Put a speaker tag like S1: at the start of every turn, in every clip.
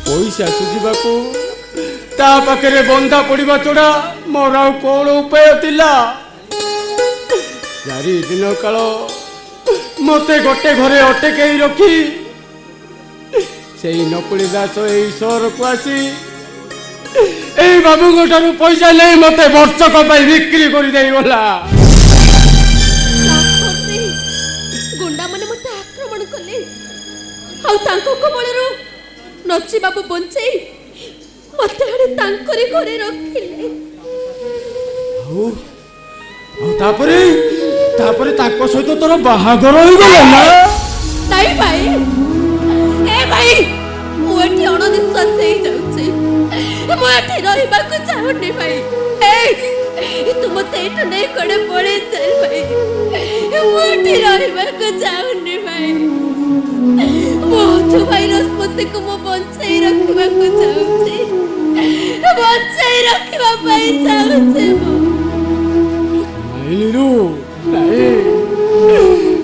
S1: पैसा सुझा ता पाखे बंधा पड़ा चढ़ा मोर आ कौन उपाय थिला। 4 दिन काल मते गोटे घरे अटके रखी से नकुली दास यही सहर को आसी बाबू पैसा नहीं मते वर्षक बिक्री कर गला।
S2: गुंडा मैंने मत आक्रमण कले कबलरू नची बाबू बंचे मत घरे रखिले।
S1: सहित तोर बाहागर हो गला ना?
S2: नहीं भाई ए भाई मुझे अणनिश्वास हो जाऊँ मुझे रहा चाहूनी भाई। तू मत नहीं कड़े पड़े चल भाई मुझे रहा चाहूनी भाई। मो भाई रसमती को मो बंचाई रखा चाहूँ बंचाई रखा चाहूँ।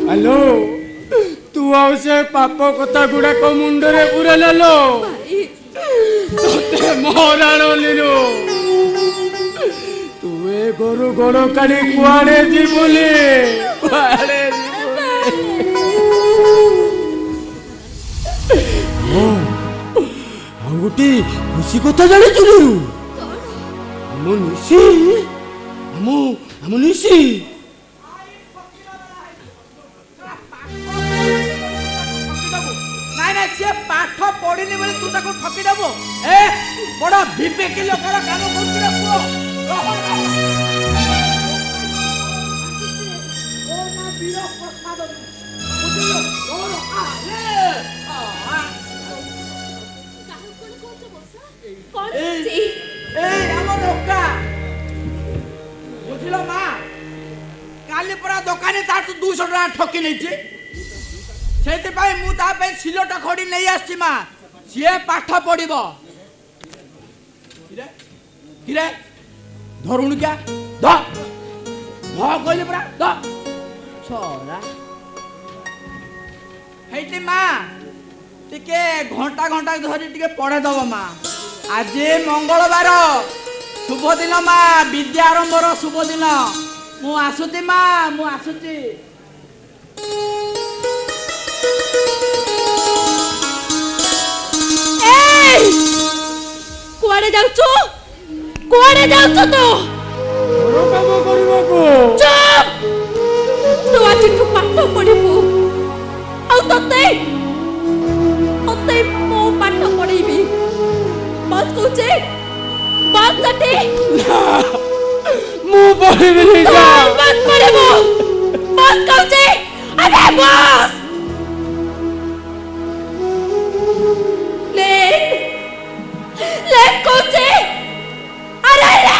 S1: हेलो तू आउ से पाप कथा गुड़ाक मुंडरे पूरा लो मोहराण लीलु तू ए गोरु गोड़ काढ़ी कुआड़े जीवुली गोटे खुशी कथा जानी आम निशी
S3: पाठ पढ़नी बोले तू ताको ठकी देबो। ए बड़ा विवेकी लोकर काम करछि रे पुओ। ओ ना वीर प्रसाद बुझियो तोर आ रे
S2: काहू कोन कोच बसा कोन छी
S3: ए हम धोका बुझिलो मा काली परा दुकानी ता 200 टका ठकी नै छी सेति पाई मु ता पे सिलोटा खड़ी नहीं आछि मा सिए पाठ पढिबो किरे धरुण क्या द कहले परा द छोरा हेति मा टिके घंटा घंटा धरी टिके पढ़े दबो मा। आज मंगलवार शुभ दिन मा विद्या आरंभर शुभ दिन मु आसुती मा मु आसुती।
S2: कुआड़े जाउचो तो
S1: काम करबो को
S2: चुप तू आज तू पाठ पढ़िबो आ तते मो पाठ पढ़िबी बस कहूचे बस सटे
S1: मु पढ़िबी नहीं जा
S2: बस पढ़िबो बस कहूचे अबे बस ले कहूचे अरे ले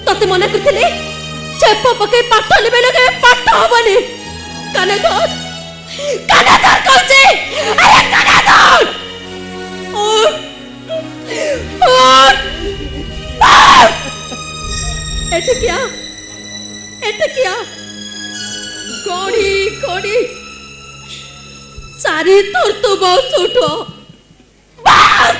S2: तते मना करथिले चेप पके पाठ लेबे लगे पाठ हबनी काने धर कहूचे अरे काने धर और एटे क्या कोड़ी कोड़ी चारी तोर तो बहुत छोटो बस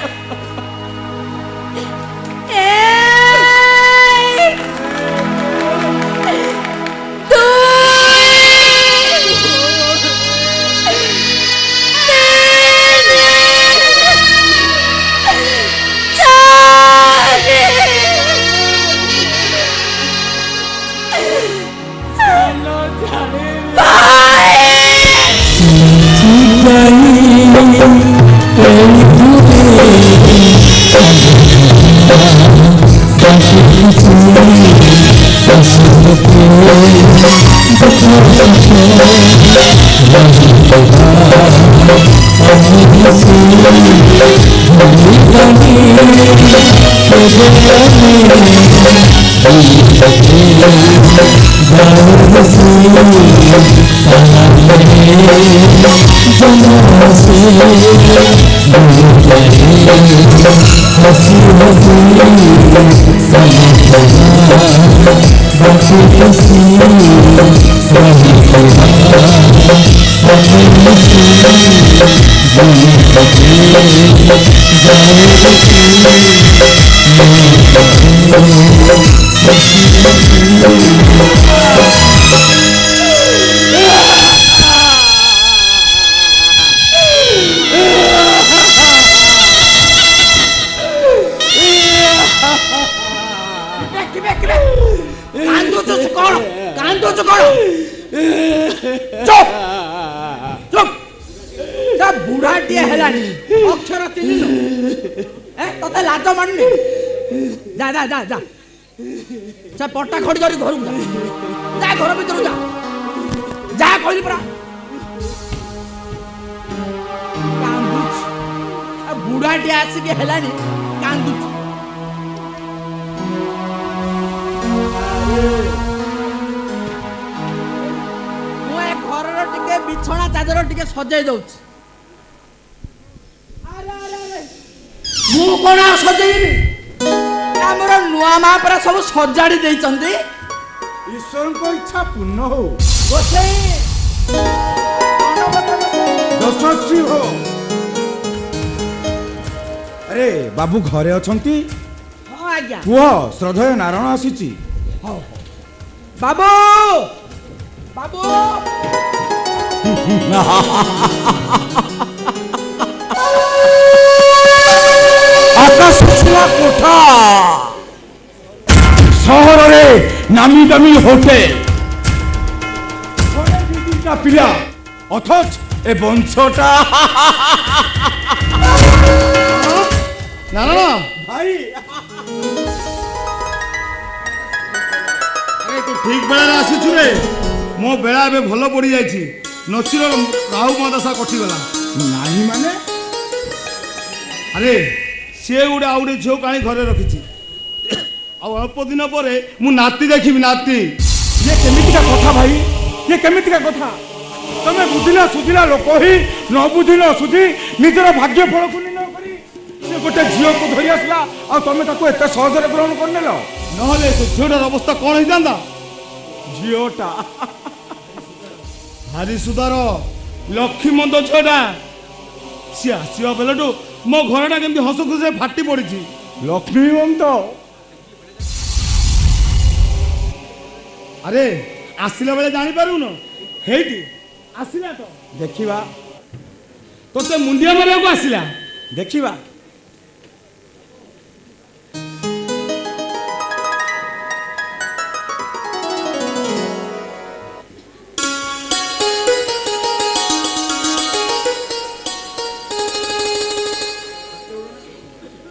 S4: Bye.
S3: ବୁଢାଟିଏ ହେଲାଣି ଅକ୍ଷର ଚିହ୍ନିଲୁ ତତେ ଲାଜ ମାରୁନି ଯା ଯା ଯା ଯା ସେ ପଟା ଖଡି ଧରି ଘରକୁ ଯା ଯା ଘର ଭିତରକୁ ଯା ଯା କହିଲି ପରା କାନ୍ଦୁଛି ବୁଢାଟିଏ ଆସିକି ହେଲାଣି କାନ୍ଦୁଛି ମୁଁ ଏ ଘରର ଟିକେ ବିଛଣା ଚାଦର ଟିକେ ସଜେଇ ଦଉଛି ମୁଁ କଣ ସଜେଇବି ଆମର ନୂଆ ମା ପରା ସବୁ ସଜାଡି ଦେଇଛନ୍ତି
S4: ଈଶ୍ୱରଙ୍କ ଇଚ୍ଛା ପୂର୍ଣ୍ଣ ହଉ
S3: ଗୋସେଇ
S4: ଯଶସ୍ୱୀ ହୋ ଆରେ ବାବୁ ଘରେ ଅଛନ୍ତି
S3: ହଁ ଆଜ୍ଞା
S4: କୁହ ଶ୍ରଦ୍ଧେୟ ନାରାୟଣ ଆସିଛି
S3: ବାବୁ ବାବୁ
S4: ଆକାଶ ଛୁଆ କୋଠା ସହରରେ ନାମୀ ଦାମୀ ହୋଟେଲ ପିଲା ଅଥଚ ଏ ବଂଶଟା
S5: ନାରାୟଣ
S4: ଭାଇ
S5: ଆରେ ତୁ ଠିକ ବେଳାରେ ଆସିଛୁ ରେ ମୋ ବେଳା ଏବେ ଭଲ ପଡି ଯାଇଛି ନଚିର ରାହୁ ମହାଦଶା କଟିଗଲା
S4: ନାହିଁ ମାନେ
S5: ଆରେ ସିଏ ଗୋଟେ ଆଉ ଗୋଟେ ଝିଅ କାହିଁ ଘରେ ରଖିଛି ଆଉ ଅଳ୍ପ ଦିନ ପରେ ମୁଁ ନାତି ଦେଖିବି ନାତି
S4: ଇଏ କେମିତିକା କଥା ଭାଇ ଇଏ କେମିତିକା କଥା ତମେ ବୁଝିଲା ସୁଝିଲା ଲୋକ ହିଁ ନ ବୁଝି ନ ସୁଝି ନିଜର ଭାଗ୍ୟ ଫଳକୁ ନ କରି ସେ ଗୋଟେ ଝିଅକୁ ଧରି ଆସିଲା ଆଉ ତମେ ତାକୁ ଏତେ ସହଜରେ ଗ୍ରହଣ କରିନେଲ
S5: ନହେଲେ ସେ ଝିଅଟାର ଅବସ୍ଥା କ'ଣ ହେଇଥାନ୍ତା
S4: ଝିଅଟା
S5: ଭାରି ସୁଧାର ଲକ୍ଷ୍ମୀମନ୍ଦ ଝିଅଟା ସିଏ ଆସିବା ବେଳଠୁ ମୋ ଘରଟା କେମିତି ହସ ଖୁସିରେ ଫାଟି ପଡିଛି
S4: ଲକ୍ଷ୍ମୀବନ୍ତ
S5: ଆରେ ଆସିଲା ବେଳେ ଜାଣିପାରୁନ ହେଇଠି ଆସିଲା ତ
S4: ଦେଖିବା
S5: ତୋତେ ମୁଣ୍ଡିଆ ମାରିବାକୁ ଆସିଲା
S4: ଦେଖିବା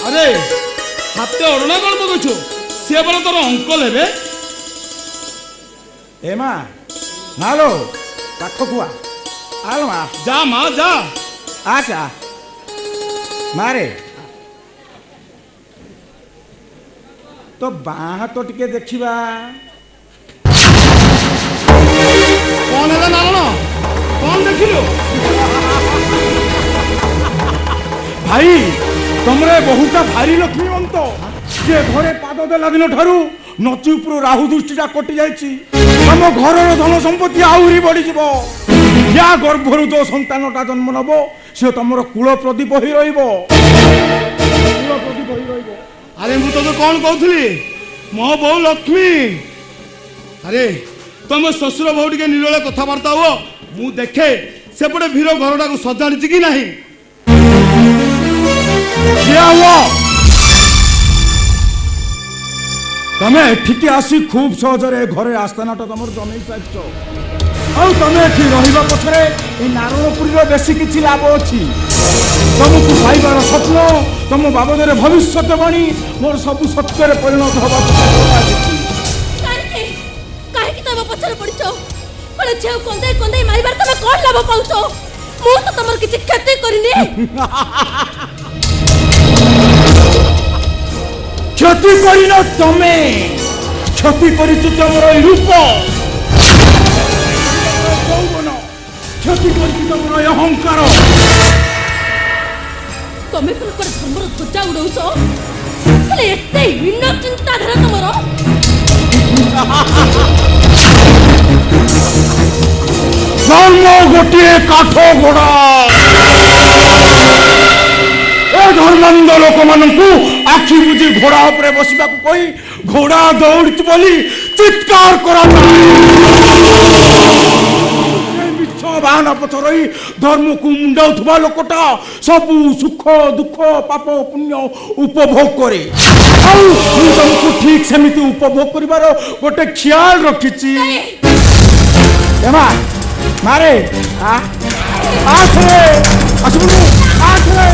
S5: ଆରେ ହାତେ ଅଡଣା କ'ଣ ପକେଇଛୁ ସିଏ ବଲେ ତୋର ଅଙ୍କଲ ହେବେ
S4: ଏ ମା ମାଲୋ ପାଖକୁ ଆଲୋ ମା
S5: ଯା ମା ଯା
S4: ଆଚ୍ଛା ମାରେ ତ ବାଁ ହାତ ଟିକେ ଦେଖିବା
S5: କ'ଣ ହେଲା ନାରଣ କ'ଣ ଦେଖିଲୁ
S4: ଭାଇ ତମର ଏ ବହୁଟା ଭାରି ଲକ୍ଷ୍ମୀବନ୍ତ ଯେ ଘରେ ପାଦ ଦେଲା ଦିନ ଠାରୁ ନଚି ଉପରୁ ରାହୁ ଦୃଷ୍ଟିଟା କଟି ଯାଇଛି ତମ ଘରର ଧନ ସମ୍ପତ୍ତି ଆହୁରି ବଢିଯିବ ଯା ଗର୍ଭରୁ ଯୋଉ ସନ୍ତାନଟା ଜନ୍ମ ନବ ସେ ତମର କୂଳ ପ୍ରଦୀପ ହୋଇ ରହିବ କୂଳ ପ୍ରଦୀପ ହୋଇ ରହିବ
S5: ଆରେ ମୁଁ ତୋତେ କ'ଣ କହୁଥିଲି ମୋ ବୋଉ ଲକ୍ଷ୍ମୀ ଆରେ ତମ ଶ୍ୱଶୁର ବୋଉ ଟିକେ ନିରୋଳ କଥାବାର୍ତ୍ତା ହୁଅ ମୁଁ ଦେଖେ ସେପଟେ ଭୀର ଘରଟାକୁ ସଜାଡ଼ିଛି କି ନାହିଁ
S4: ତମେ ଏଠିକି ଆସି ଖୁବ୍ ସହଜରେ ଘରେ ଆସ୍ଥାନଟା ତମର ଜମେଇ ପାରିଛ ଆଉ ତମେ ଏଠି ରହିବା ପଛରେ এই ନାରଣପୁରୀର ବେଶୀ କିଛି ଲାଭ ଅଛି। ତମକୁ ପାଇବାର ସ୍ୱପ୍ନ, ତମ ବାବଦରେ ଭବିଷ୍ୟତବାଣୀ ମୋର ସବୁ ସତ୍ୟରେ ପରିଣତ ହେବାକୁ
S2: କାହିଁକି କାହିଁକି ତମ ପଛରେ ପଡ଼ିଛ? ବଳେ ଝିଅ କନ୍ଦେଇ କନ୍ଦେଇ ମାରିବାର ତମେ କ'ଣ ଲାଭ ପାଉଛ? ମୁଁ ତ ତମର କିଛି କ୍ଷତି କରିନି।
S4: କ୍ଷତି କରିନ ତମେ, କ୍ଷତି କରିଛୁ ତମର এই ରୂପ, ଯୌବନ, କ୍ଷତି କରିଛୁ ତମର এই ଅହଙ୍କାର।
S2: ତମେ ପ୍ରକାର ଧର୍ମର ଧ୍ୱଜା ଉଡ଼ଉଛ, ହେଲେ ଏତେ ହୀନ ଚିନ୍ତାଧାରା ତମର।
S4: ଧର୍ମ ଗୋଟିଏ କାଠ ଘୋଡ଼ା, ଏ ଧର୍ମାନ୍ଧ ଲୋକମାନଙ୍କୁ ଆଖି ବୁଜି ଘୋଡ଼ା ଉପରେ ବସିବାକୁ କହି ଘୋଡ଼ା ଦୌଡ଼ିଛି ବୋଲି ଚିତ୍କାର କରାଯାଏ। ମିଛ ବାହାନା ପଛରେ ଧର୍ମକୁ ମୁଣ୍ଡାଉଥିବା ଲୋକଟା ସବୁ ସୁଖ ଦୁଃଖ ପାପ ପୁଣ୍ୟ ଉପଭୋଗ କରେ। ଆଉ ମୁଁ ତମକୁ ଠିକ ସେମିତି ଉପଭୋଗ କରିବାର ଗୋଟେ ଖିଆଲ ରଖିଛି। ମାରେ ଆସରେ ଆସିବୁ ଆସରେ।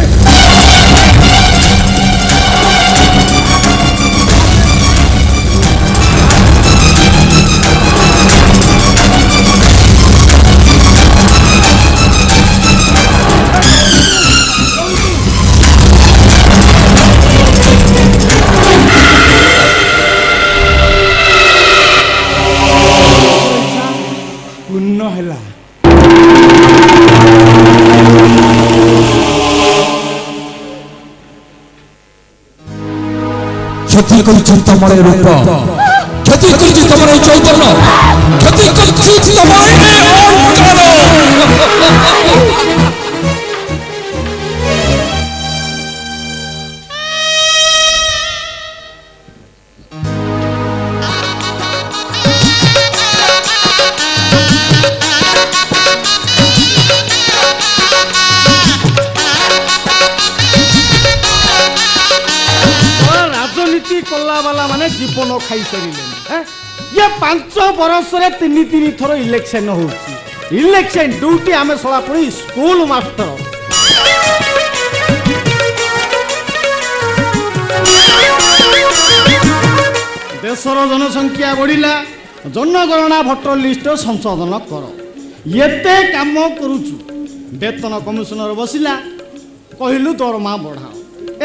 S4: ପୂର୍ଣ୍ଣ ହେଲା।
S6: କ୍ଷତି କରିଛି ତମର ରୂପ, କ୍ଷତି କରିଛି ତମର ଚୈତନ୍ୟ, କ୍ଷତି କରିଛି ତମର ଅହଙ୍କାର।
S1: ମାନେ ଜୀବନ ଖାଇସାରିଲେଣି। ଇଏ 5 ବର୍ଷରେ 3 ଥର ଇଲେକ୍ସନ ହଉଛି। ଇଲେକ୍ସନ ଡ୍ୟୁଟି ଆମେ ଶଳା ପୁଣି ସ୍କୁଲ ମାଷ୍ଟର। ଦେଶର ଜନସଂଖ୍ୟା ବଢ଼ିଲା, ଜନଗଣନା ଭୋଟର ଲିଷ୍ଟ ସଂଶୋଧନ କର। ଏତେ କାମ କରୁଛୁ, ବେତନ କମିଶନର ବସିଲା, କହିଲୁ ଦରମା ବଢ଼ାଅ।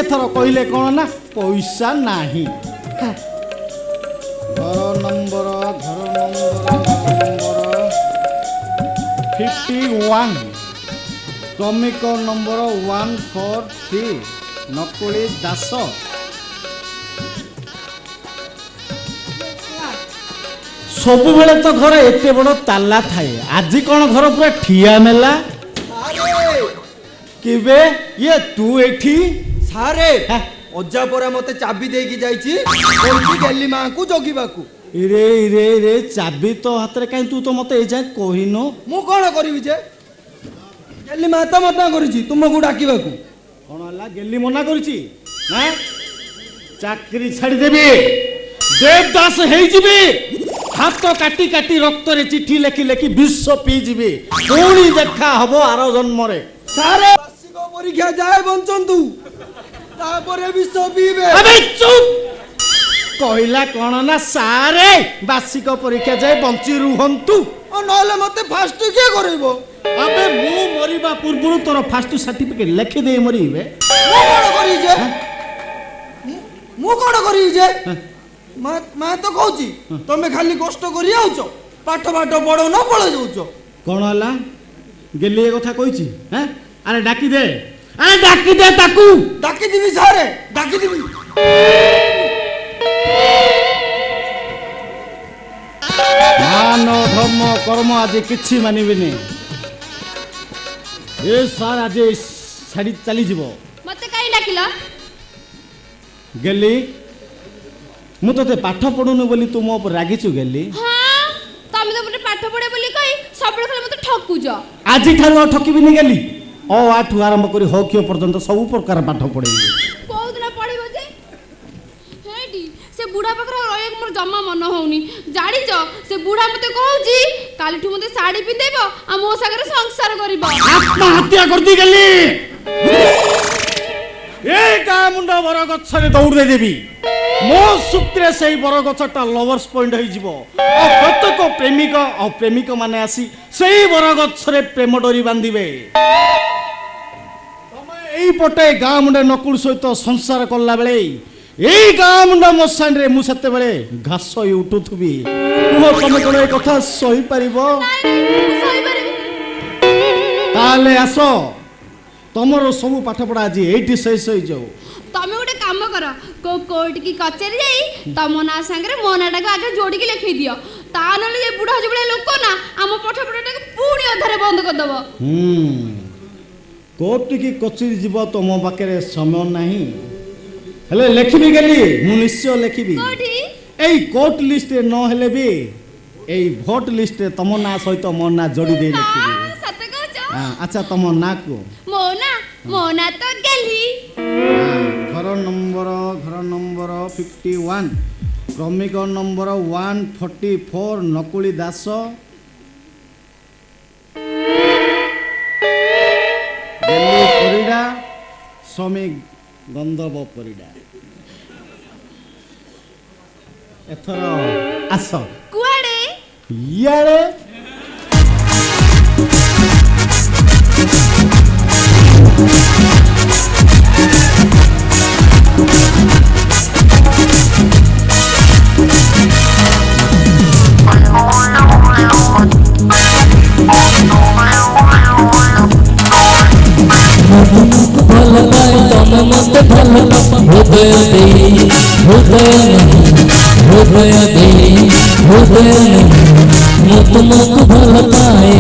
S1: ଏଥର କହିଲେ କ'ଣ ନା ପଇସା ନାହିଁ। ଘର ନମ୍ବର 51, ଶ୍ରମିକ ନମ୍ବର 143, ନକୁଳି ଦାସ। ସବୁବେଳେ ତ ଘର ଏତେ ବଡ଼ ତାଲା ଥାଏ, ଆଜି କ'ଣ ଘର ପୁରା ଠିଆ ମେଲା? କେବେ ଇଏ ତୁ ଏଠି?
S7: ସାରେ ଅଜା ପରା ମତେ ଚାବି ଦେଇକି ଯାଇଛି, କହୁଛି ଗେଲି ମାଙ୍କୁ ଜଗିବାକୁ।
S1: ରେ ରେ ରେ ଚାବି ତ ହାତରେ, କାହିଁ ତୁ ତ ମତେ ଏଇ ଯାଏ କହିନୁ?
S7: ମୁଁ କଣ କରିବି ଯେ, ଗେଲି ମା ତ ମନା କରିଛି ତୁମକୁ ଡାକିବାକୁ।
S1: କ'ଣ ହେଲା? ଗେଲି ମନା କରିଛି? ଚାକିରି ଛାଡ଼ିଦେବି, ଦେବଦାସ ହେଇଯିବି, ହାତ କାଟି କାଟି ରକ୍ତରେ ଚିଠି ଲେଖି ଲେଖି ବିଷ ପିଇଯିବି, ପୁଣି ଦେଖା ହବ ଆର ଜନ୍ମରେ।
S7: ସାରେ ବାର୍ଷିକ ପରୀକ୍ଷା ଯାଏ ବଞ୍ଚନ୍ତୁ, ତାପରେ ବିଷ ପିଇବେ।
S1: କହିଲା କ'ଣ ନା ସାରେ ବାର୍ଷିକ ପରୀକ୍ଷା ଯାଏ ବଞ୍ଚି ରୁହନ୍ତୁ,
S7: ନହେଲେ ମତେ ଫାଷ୍ଟ କିଏ କରେଇବ?
S1: ଆବେ ମୁଁ ମରିବା ପୂର୍ବରୁ ତୋର ଫାଷ୍ଟ ସାର୍ଟିଫିକେଟ ଲେଖିଦେଇ ମରିବେ।
S7: ମୁଁ କଣ କରିବି ଯେ? ମା ତ କହୁଛି ତମେ ଖାଲି କଷ୍ଟ କରି ଯାଉଛ, ପାଠ ପାଠ ପଢଉ ନ ପଳେଇ ଯାଉଛ।
S1: କ'ଣ ହେଲା? ଗେଲି ଏ କଥା କହିଛି? ଆରେ ଡାକିଦେ, ଆରେ ଡାକିଦେ ତାକୁ।
S7: ଡାକିଦିବି ସାରେ, ଡାକିଦିବି।
S1: ମାନ ଧର୍ମ କର୍ମ ଆଜି କିଛି ମାନିବିନି। ଏ ସାର୍ ଆଜି ଛାଡ଼ି ଚାଲିଯିବ।
S2: ମତେ କାହିଁ ଡାକିଲ?
S1: ଗେଲି, ମୁଁ ତତେ ପାଠ ପଢୁନି ବୋଲି ତୁ ମୋ ଉପରେ ରାଗିଛୁ ଗେଲି?
S2: ତମେ ତ ମତେ ପାଠ ପଢେ ବୋଲି କହି ସବୁବେଳେ ଖାଲି ମତେ ଠକୁଛ।
S1: ଆଜିଠାରୁ ଆଉ ଠକିବିନି ଗେଲି। ଅ ଆ ଠୁ ଆରମ୍ଭ କରି ହ କ୍ଷୟ ପର୍ଯ୍ୟନ୍ତ ସବୁ ପ୍ରକାର ପାଠ ପଢେଇବି।
S2: କୋଉଦିନ ପଢିବ ଯେ? ହେଇଟି ସେ ବୁଢା ପାଖରେ ରହିବାକୁ ମୋର ଜମା ମନ ହଉନି। ଜାଣିଛ ସେ ବୁଢା ମତେ କହୁଛି कालीठू मते साड़ी पिंदेबो आ मो सागरे संसार करिबो।
S1: आत्महत्या कर दी गली ए का मुंडा बर गछरे दौड़ दे देबी मो सुत्रे सेई बर गछटा लवर्स पॉइंट होई जिवो आ प्रत्येक प्रेमिक आ प्रेमिक माने आसी सेई बर गछरे प्रेम डोरी बांधिबे। तमे एई पटे गां मुंडे नकुल सहित संसार करला बेले एई गां मुंडा मसान रे मु सते बेले घास उठुथुबी ओ तमे कोन ए कथा सही परिबो ताले आसो तमरो सब पाठ पढ़ा आज एठी शेष होई जाऊ।
S2: तमे गोटे काम कर कोर्ट की कचेरी जाई तम ना संगे मो नाटा को आगे जोड़ी के लिखि दियो ता नले जे बुढ़ा जुबड़ा लोक ना हम पाठ पढ़ाटा के पूरी अधारे बंद कर दबो।
S1: कोर्ट की कचेरी जीव तम पाखे समय नहीं हेले लिखबी गली मु निश्चय लिखबी
S2: कोठी
S1: एई कोर्ट लिस्ट रे न हेले भी एई वोट लिस्ट रे तम ना सहित मो ना जोड़ी दे लिखबी।
S2: सत कहछ
S1: अच्छा तम ना को
S2: मो ना तो गेली
S1: घर नंबर 51 क्रमिक नंबर 144 नकुली दास दिल्ली परिडा स्वामी गंधर्व परिडा। एथर आस
S2: कुआडे
S1: यारे
S6: तुमको भल पाए तुमको भल पाए तुम मत भल पाए तुम मत भल पाए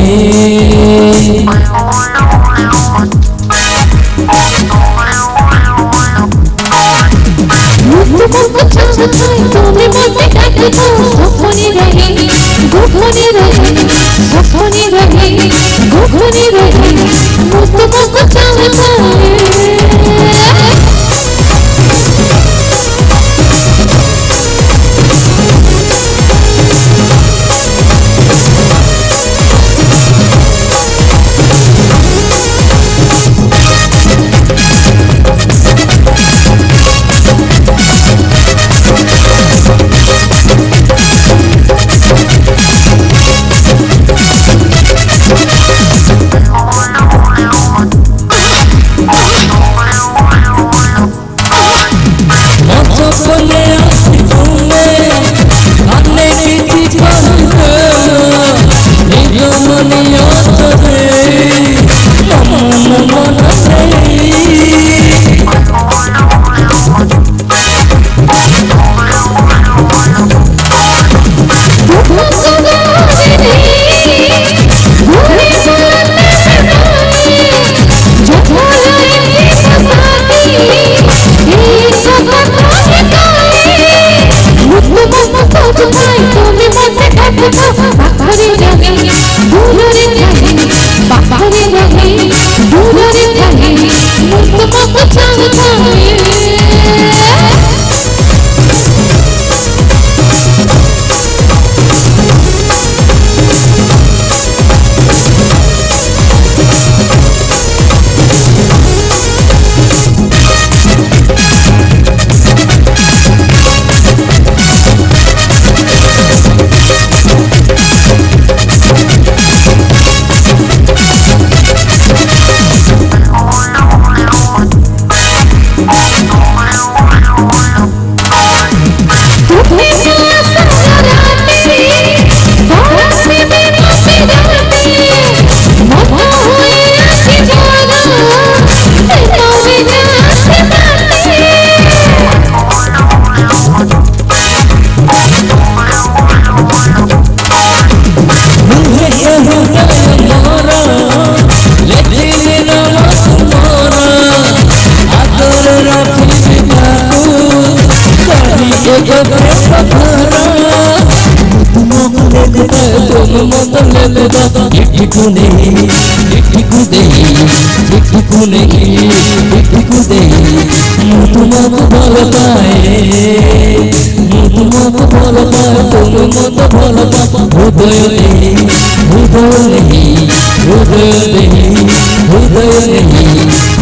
S6: हृदय हृदय नहीं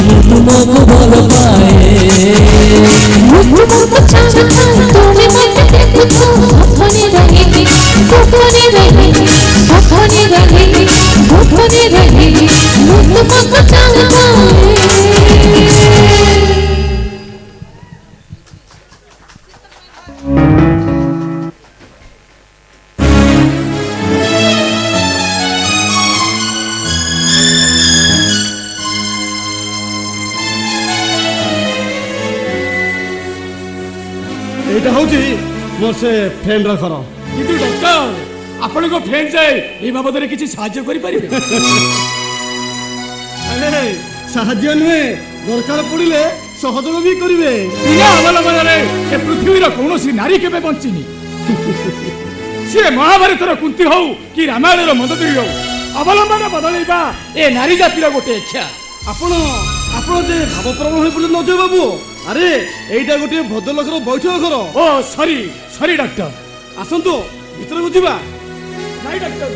S6: ମୁଁ ତୁମକୁ ଭଲ ପାଏ
S2: তুমি মতে দেখছো সপনে রহে গোপনে রহে সপনে রহে গোপনে রহে ମୁଁ ତୁମକୁ ଚାହୁଁଥାଏ
S1: এইটা হচ্ছে মোর সে ফ্রেন্ডর ঘর
S4: কিন্তু ডক্টর ଆପଣଙ୍କ ଫ୍ରେଣ୍ଡ ଯେ এই ବାବଦରେ କିଛି ସାହାଯ୍ୟ କରିପାରିବେ
S1: আরে সাহায্য নুহে দরকার পড়িলে সহযোগ বি করিবে
S4: ବିନା ଅବଲମ୍ବନରେ ଏ ପୃଥିବୀର କୌଣସି ନାରୀ କେବେ ବଞ୍ଚିନି ସିଏ ମହାଭାରତର କୁନ୍ତୀ ହଉ କି ରାମାୟଣର ମନ୍ଦୋଦରୀ ହଉ ଅବଲମ୍ବନ ବଦଳେଇବା ଏ ନାରୀ ଜାତିର ଗୋଟେ ଇଚ୍ଛା
S1: ଆପଣ ଆପଣ ଯେ ଭାବପ୍ରବଣ হয়ে পড়লেন অজয় বাবু আরে এইটা গোটে ভদ্রলোকর বৈঠক ঘর
S4: ଓ ସରି ସରି ଡକ୍ଟର
S1: আসন্তু ভিতরକୁ ଯିବା
S4: ନାଇଁ ଡକ୍ଟର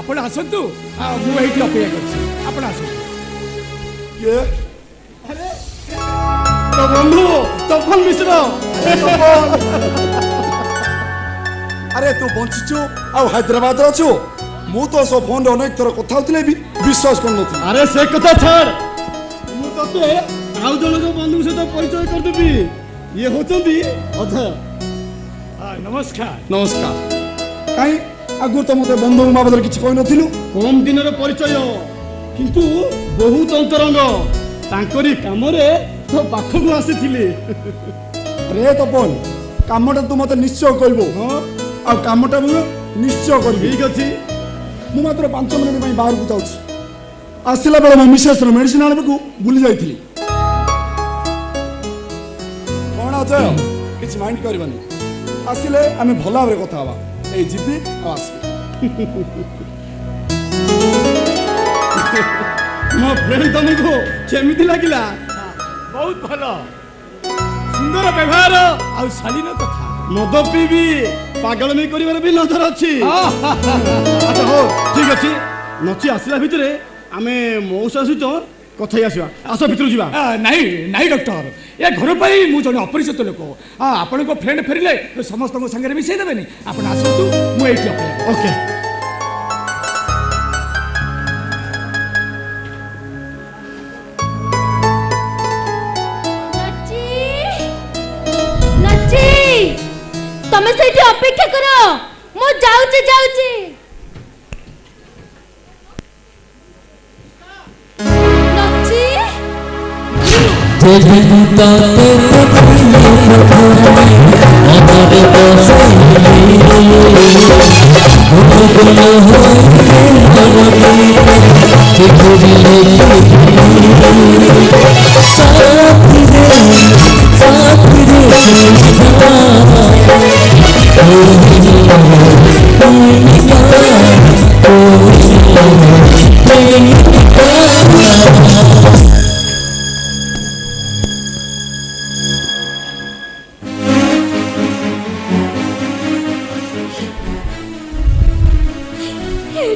S4: ଆପଣ ଆସନ୍ତୁ ମୁଁ ଏଇଠି ଅପେକ୍ଷା କରିଛି ଆପଣ ଆସନ୍ତୁ
S1: তো বন্ধু তপন মিশ্র
S8: আরে তু বঞ্চিছু ଆଉ ହାଇଦ୍ରାବାଦରେ ଅଛୁ ମୁଁ ତ ସହ ଫୋନରେ ଅନେକ ଥର କଥା ହଉଥିଲେ ବି ବିଶ୍ୱାସ କରୁନଥିଲି
S1: আরে সে কথা ছাড় ମୁଁ ତତେ ଆଉ ଜଣଙ୍କ ବନ୍ଧୁଙ୍କ ସହିତ ପରିଚୟ କରିଦେବି ଇଏ ହଉଛନ୍ତି ଅଜୟ
S4: ନମସ୍କାର
S1: ନମସ୍କାର
S8: କାହିଁ ଆଗରୁ ତ ମୋତେ ବନ୍ଧୁଙ୍କ ବାବଦରେ କିଛି କହିନଥିଲୁ
S1: କମ୍ ଦିନର ପରିଚୟ କିନ୍ତୁ ବହୁତ ଅନ୍ତରଙ୍ଗ ତାଙ୍କରି କାମରେ ତୋ ପାଖକୁ ଆସିଥିଲି
S8: ରେ ତପନ କାମଟା ତୁ ମୋତେ ନିଶ୍ଚୟ କହିବୁ ହଁ ଆଉ କାମଟା ମୁଁ ନିଶ୍ଚୟ କରିବି
S1: ଠିକ ଅଛି
S8: ମୁଁ ମାତ୍ର 5 ମିନିଟ୍ ପାଇଁ ବାହାରକୁ ଯାଉଛି ଆସିଲା ବେଳେ ମୋ ମିସେସ୍ର ମେଡିସିନ ଆଣିବାକୁ ଭୁଲି ଯାଇଥିଲି କ'ଣ ଅଜୟ କିଛି ମାଇଣ୍ଡ କରିବନି ଆସିଲେ ଆମେ ଭଲ ଭାବରେ କଥା ହେବା ଏଇ ଯିବି ଆଉ ଆସିବି
S1: ମୋ ଫ୍ରେଣ୍ଡ ତମକୁ କେମିତି ଲାଗିଲା
S4: ବହୁତ ଭଲ ସୁନ୍ଦର ବ୍ୟବହାର ଆଉ ଶାଳୀନ କଥା
S1: ମଦ ପିଇବି ପାଗଳମି କରିବାର ବି ନଜର ଅଛି ଆଚ୍ଛା ହଉ ଠିକ ଅଛି ନଚି ଆସିଲା ଭିତରେ ଆମେ ମଉସା ସହିତ କଥା ହେଇ ଆସିବା ଆସ ଭିତରୁ ଯିବା
S4: ନାଇଁ ନାଇଁ ଡକ୍ଟର ଏ ଘର ପାଇଁ ମୁଁ ଜଣେ ଅପରିଚିତ ଲୋକ ଆପଣଙ୍କ ଫ୍ରେଣ୍ଡ ଫେରିଲେ ସମସ୍ତଙ୍କ ସାଙ୍ଗରେ ମିଶାଇ ଦେବେନି ଆପଣ ଆସନ୍ତୁ ମୁଁ ଏଇଠି ଅପେକ୍ଷା
S1: ଓକେ
S2: ତମେ ସେଇଠି ଅପେକ୍ଷା କର ମୁଁ ଯାଉଛି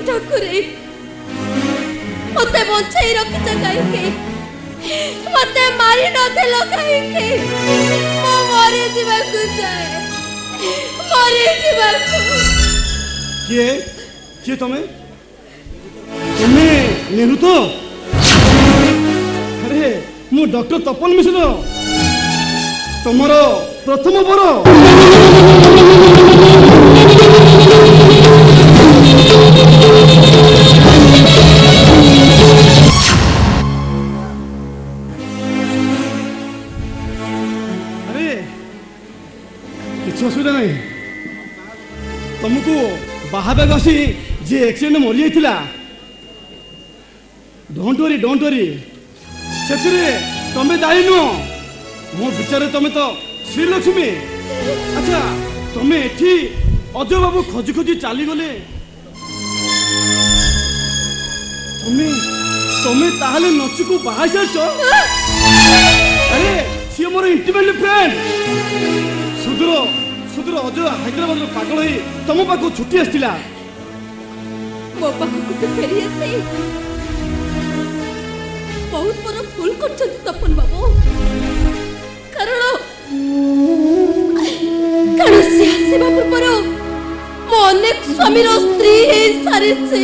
S2: ଠାକୁରେ ମତେ ବଞ୍ଚେଇ ରଖିଛ କାହିଁକି ମତେ ମାରି ନଥିଲ କାହିଁକି ମୁଁ ମରି ଯିବାକୁ ଚାହେଁ ମରି ଯିବାକୁ
S1: କିଏ କିଏ ତମେ ତମେ ନେହରୁ ତ ଆରେ ମୁଁ ଡକ୍ଟର ତପନ ମିଶ୍ର ତମର ପ୍ରଥମ ବର କିଛି ଅସୁବିଧା ନାହିଁ ତମକୁ ବାହାବାକୁ ଆସି ଯିଏ ଆକ୍ସିଡେଣ୍ଟ ମରିଯାଇଥିଲା ଡୋଣ୍ଟ ୱରି ସେଥିରେ ତମେ ଦାୟୀ ନୁହଁ ମୋ ବିଚାରରେ ତମେ ତ ଶ୍ରୀଲକ୍ଷ୍ମୀ ଆଚ୍ଛା ତମେ ଏଠି ଅଜୟ ବାବୁ ଖୋଜି ଖୋଜି ଚାଲିଗଲେ ତମେ ତାହେଲେ ନଚୁକୁ ବାହା ସାରିଛ ଆରେ ସିଏ ମୋର ଇଣ୍ଟିମେଟ୍ ଫ୍ରେଣ୍ଡ ସୁଦୂର ଅଜୟ ହାଇଦ୍ରାବାଦର ପାଗଳ ହେଇ ତମ ପାଖକୁ ଛୁଟି ଆସିଥିଲା
S2: ମୋ ପାଖକୁ ସେ ଫେରି ଆସି ବହୁତ ବଡ଼ ଭୁଲ କରିଛନ୍ତି ତପନ ବାବୁ। କାରଣ ସେ ଆସିବା ପୂର୍ବରୁ ମୁଁ ଅନେକ ସ୍ୱାମୀର ସ୍ତ୍ରୀ ହେଇ ସାରିଛି।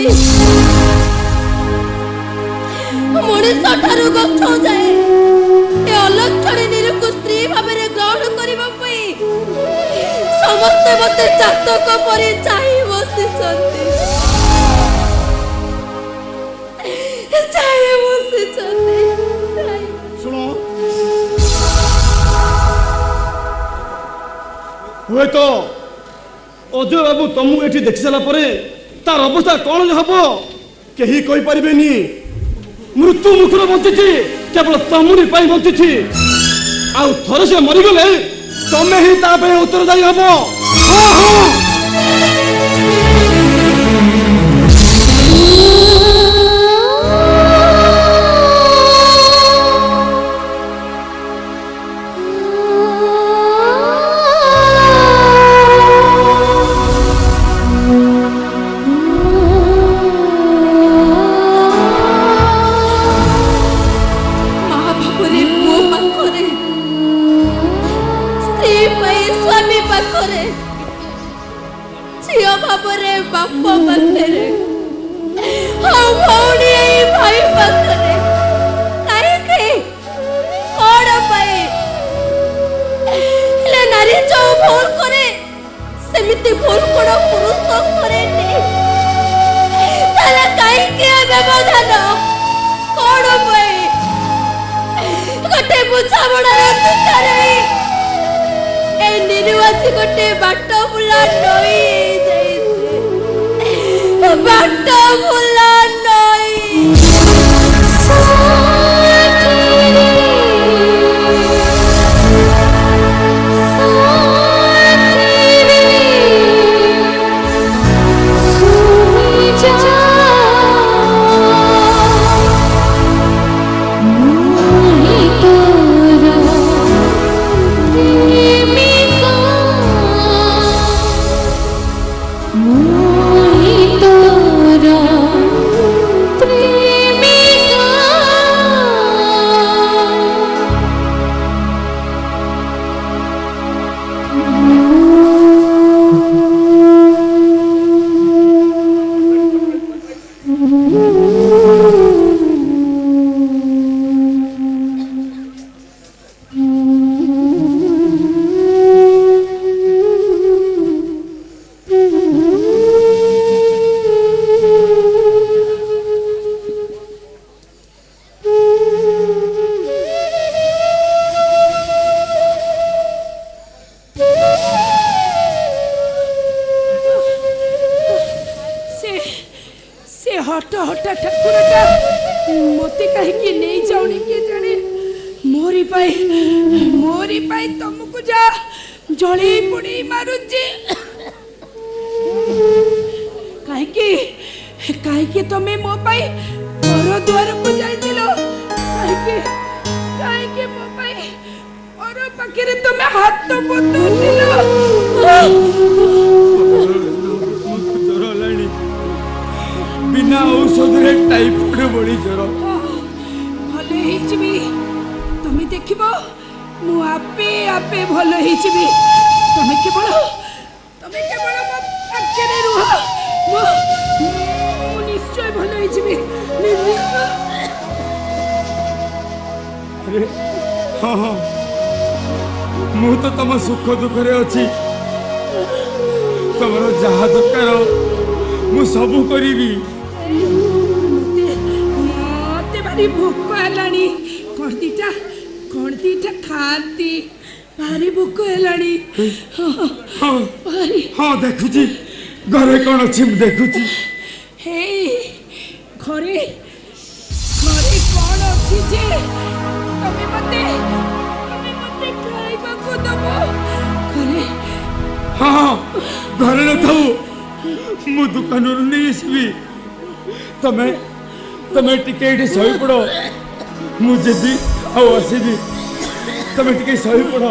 S2: ମଣିଷ ଠାରୁ ଗଛ ଯାଏ ଏ ଅଲକ୍ଷଣିନୀକୁ ସ୍ତ୍ରୀ ଭାବରେ ଗ୍ରହଣ କରିବା ପାଇଁ ସମସ୍ତେ ମତେ ଚାତକ ପରି ଚାହିଁ ବସିଛନ୍ତି।
S5: ଶୁଣ, ହୁଏତ ଅଜୟ ବାବୁ ତମକୁ ଏଠି ଦେଖି ସାରିଲା ପରେ ତାର ଅବସ୍ଥା କଣ ହବ କେହି କହିପାରିବେନି। ମୃତ୍ୟୁ ମୁଖରେ ବଞ୍ଚିଛି କେବଳ ତମରି ପାଇଁ ବଞ୍ଚିଛି। ଆଉ ଥରେ ସେ ମରିଗଲେ ତମେ ହିଁ ତା ପାଇଁ ଉତ୍ତରଦାୟୀ ହବ। ହଁ ହଁ
S4: ମୁଁ ତ ତମ ସୁଖ ଦୁଃଖରେ ଅଛି। ତମର ଯାହା ଦରକାର ମୁଁ ସବୁ କରିବି।
S9: ମତେ ଭାରି ଭୋକ ହେଲାଣି। କଣ ଦିଟା ଖାଆନ୍ତି। ଭାରି ଭୋକ ହେଲାଣି।
S4: ହଁ ଦେଖୁଛି ଘରେ କଣ ଅଛି ମୁଁ ଦେଖୁଛି।
S9: ହେଇ ଘରେ କଣ ଅଛି ଯେ ତମେ ମତେ ଖାଇବାକୁ ଦବ? ଘରେ
S4: ହଁ ଘରେ ନଥାଉ ମୁଁ ଦୋକାନରୁ ନେଇ ଆସିବି। ତମେ ଟିକେ ଏଠି ଶୋଇପଡ଼। ମୁଁ ଯିବି ଆଉ ଆସିବି। ତମେ ଟିକେ ଶୋଇପଡ଼।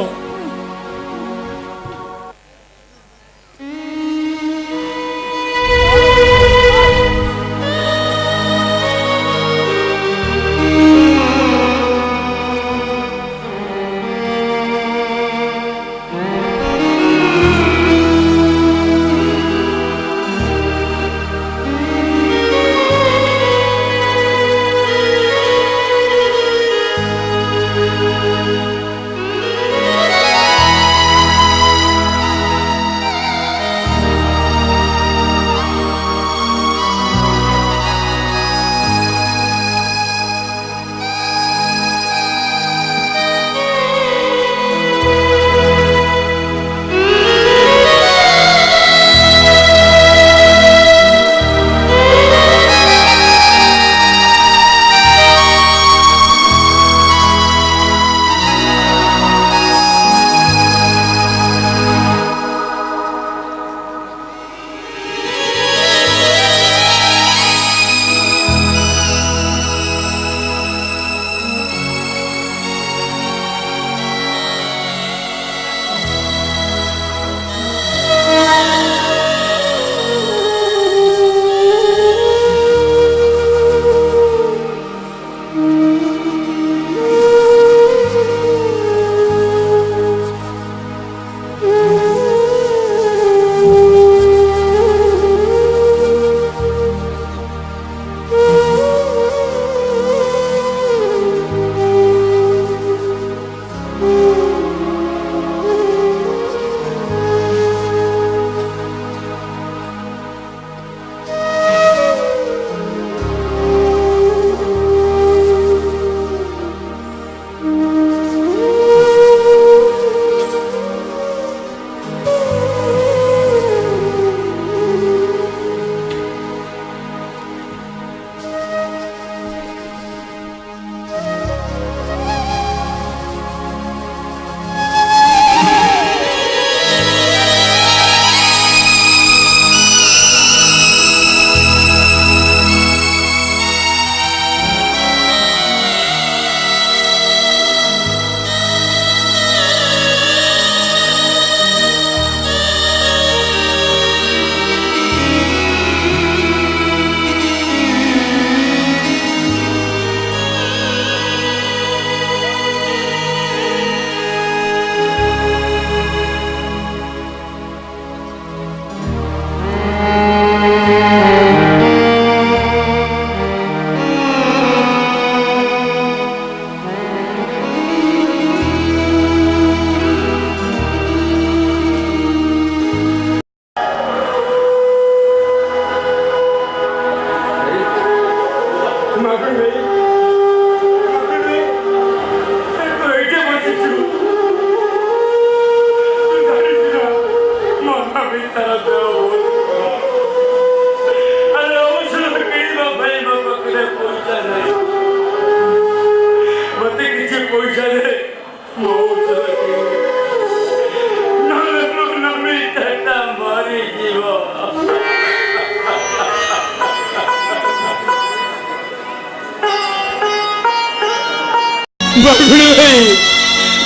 S5: मागुड़ी भाई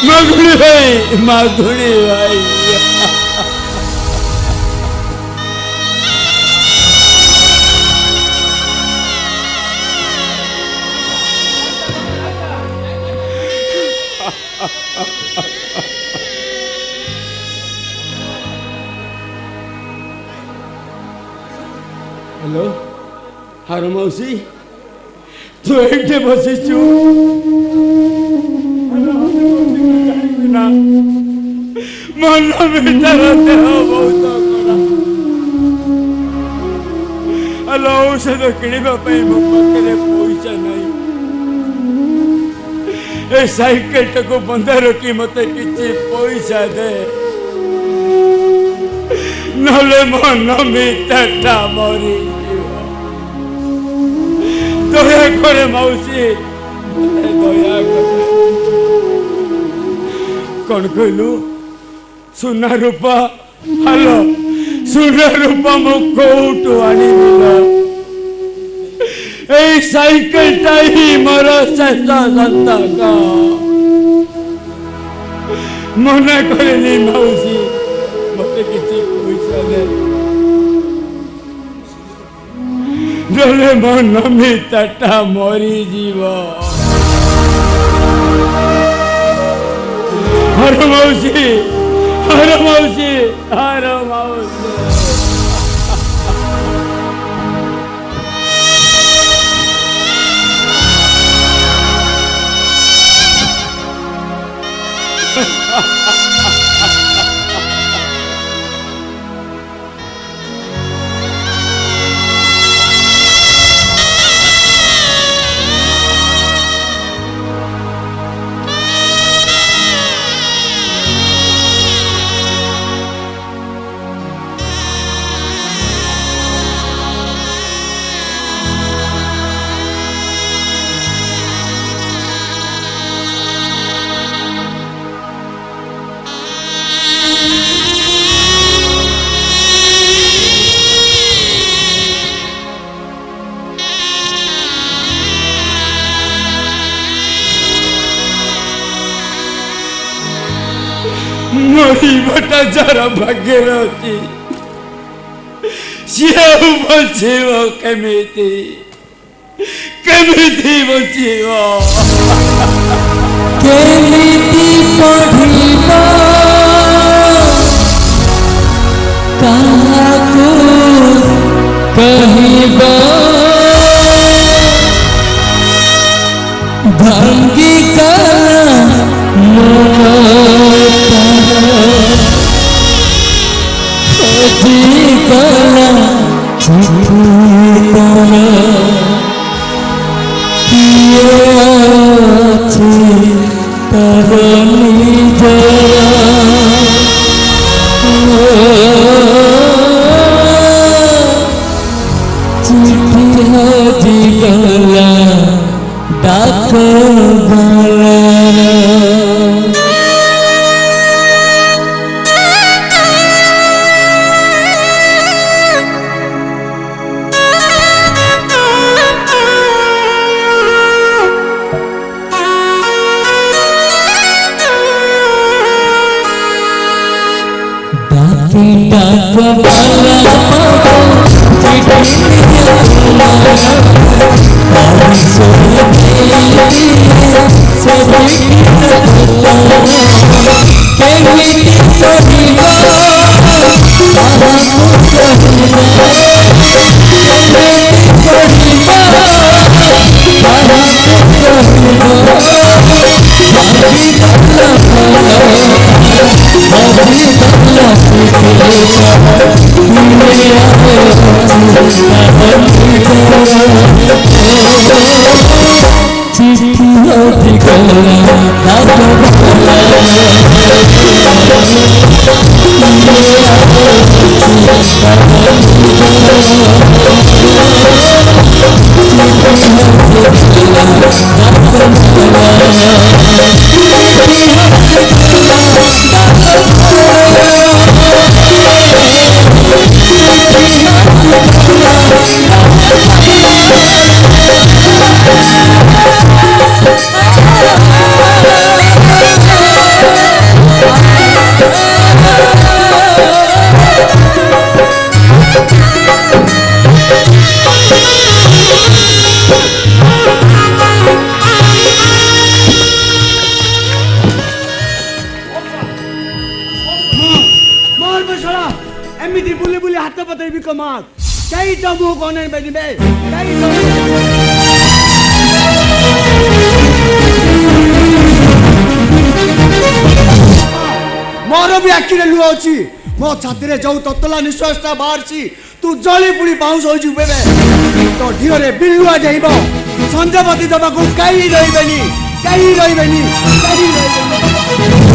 S5: मागुड़ी भाई मागुड़ी भाई हेलो हारो मौसी तू एठे बसिଛୁ मन ଭିତର ଦେହ ବହୁତ ଖରାପ ଔଷଧ କିଣିବା ପାଇଁ ମୋ ପାଖରେ ପଇସା ନାହିଁ ଏ ସାଇକେଲଟାକୁ ବନ୍ଧା ରଖି ମତେ କିଛି ପଇସା ଦେ ନହେଲେ ମୋ ନମିତାଟା ମରିଯିବ ଦୟା କରେ ମାଉସୀ ମତେ ଦୟା କରେ କଣ କହିଲୁ ସୁନା ରୂପା ହାଲୋ ସୁନା ରୂପା ମୁଁ କୋଉଠୁ ଆଣିବି ଏଇ ସାଇକେଲଟା ହିଁ ମୋର ଶେଷ ସନ୍ତକ ମନା କରେନି ମାଉସୀ ମତେ କିଛି ପଇସା ଦେ ନହେଲେ ମୋ ନମିତାଟା ମରିଯିବ हर मौसी हर मौसी हर मौसी मरीबटा जार भाग्य अच्छी सी बचेब केमिति केमिति बचेब
S6: केमिति पढ़िबा काहाकू कहिबा भांगी काला कला डाक
S2: Oh,
S7: ଏମିତି ବୁଲି ବୁଲି ହାତ ପତେଇବି କମାଲ କେହି ତ ମୁଁ କଣ ନେବେ କେହି ତ ମୋର ବି ଆଖିରେ ଲୁହ ଅଛି ମୋ ଛାତିରେ ଯୋଉ ତତଲା ନିଶ୍ୱାସଟା ବାହାରିଛି ତୁ ଜଳି ପୁଣି ବାଉଁଶ ହୋଇଯିବୁ ବେବେ ତୋ ଢିଅରେ ବିଲୁଆ ଯାଇବ ସଞ୍ଜପତି ଦେବାକୁ କେହି ରହିବେନି କେହି ରହିବେନି କେହି ରହିବେନି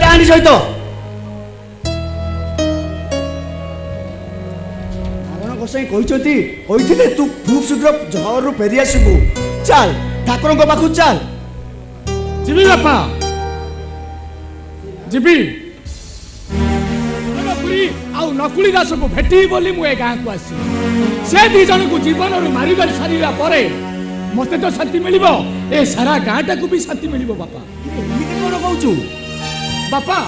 S7: ଡାହାଣୀ ସହିତ ନାରାୟଣ ଗୋସାଇଁ କହିଛନ୍ତି କହିଥିଲେ ତୁ ଖୁବ୍ ଶୀଘ୍ର ଝଡ଼ରୁ ଫେରି ଆସିବୁ ଚାଲ ଠାକୁରଙ୍କ ପାଖକୁ ଚାଲ
S4: ଯିବି ବାପା ଯିବି ଆଉ ନକୁଳି ଦାସକୁ ଭେଟିବି ବୋଲି ମୁଁ ଏ ଗାଁକୁ ଆସିବି ସେ ଦି ଜଣଙ୍କୁ ଜୀବନରୁ ମାରିବାରି ସାରିଲା ପରେ ମତେ ତ ଶାନ୍ତି ମିଳିବ ଏ ସାରା ଗାଁଟାକୁ ବି ଶାନ୍ତି ମିଳିବ ବାପା
S7: ଏମିତି କ'ଣ କହୁଛୁ
S4: ବାପା